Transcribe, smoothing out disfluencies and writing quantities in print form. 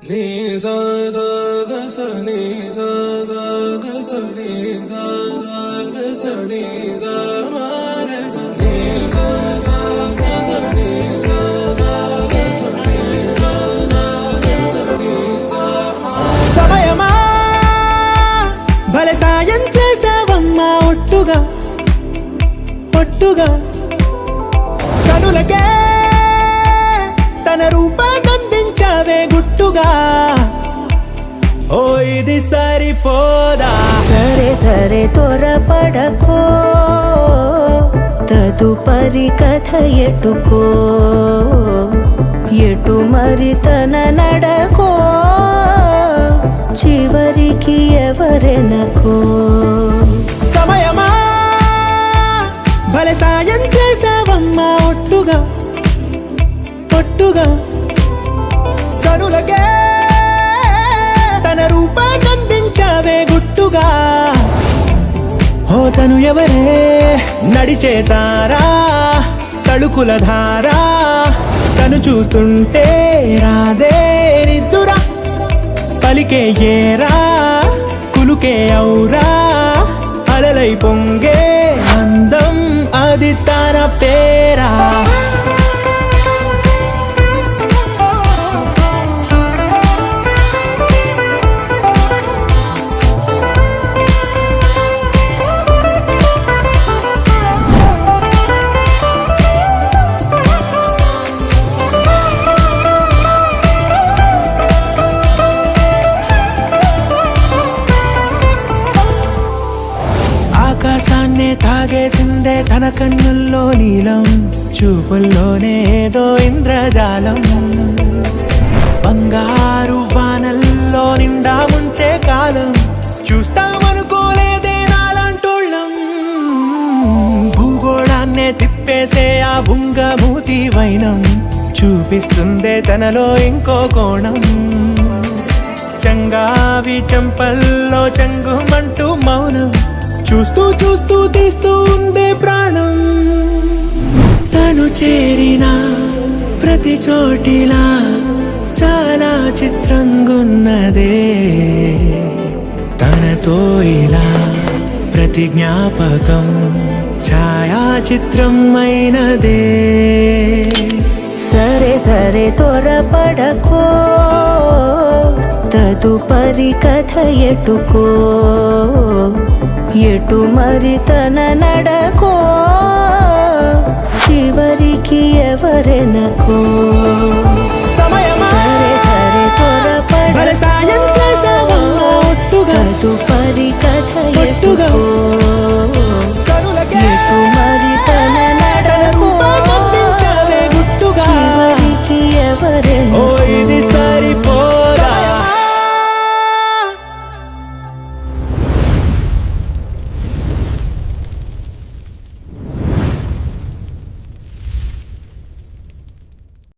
ni sa sa ga sa ni sa sa ga sa ni sa sa ga sa ni sa ma ga sa ni sa sa ga sa ni sa sa ga sa ni sa sa ga sa ni sa సమయమా భలే సాయం చేసావమ్మా ఒట్టుగా ఒట్టుగా కనులకే తన రూపాన్నందించావే గుట్టుగా ఓ ఇది సరిపోదా సరే సరే త్వరపడకో తదుపరి కథ ఎటుకో ఎటు మరి తన నడకో చివరికి ఎవరెనకో సమయమా భలే సాయం చేసావమ్మా ఒట్టుగా ఒట్టుగా కనులకే తన రూపాన్నందించావే గుట్టుగా ఓ తను ఎవరే నడిచే తారా తళుకుల ధారా తను చూస్తుంటే రాదే నిద్దురా పలికే ఏరా కులుకే ఔరా అలలై పొంగే అందం అది తన పేరా ఆకాశాన్నే తాగేసిందే తన కన్నుల్లో నీలం చూపుల్లోనే ఏదో ఇంద్రజాలం బంగారు వానల్లో నిండా ముంచే కాలం చూస్తామనుకోలేదే నాలంటోళ్ళం భూగోళాన్నే తిప్పేసే ఆ బుంగమూతి వైనం చూపిస్తుందే తనలో ఇంకో కోణం చంగావి చంపల్లో చంగుమంటూ మౌనం చూస్తూ చూస్తూ తీస్తూ ఉందే ప్రాణం తను చేరిన ప్రతి చోటిలా చాలా చిత్రంగున్నదే తనతో ఇలా ప్రతి జ్ఞాపకం ఛాయాచిత్రం అయినదే సరే సరే త్వరపడకో తదుపరి కథ ఎటుకో ఎటు మరి తన నడకో చివరికి ఎవరెనకో సమయమా సరే సరే భలే సాయం చేసావమ్మా ఒట్టుగా తదుపరి కథ ఒట్టుగా ఎటుకో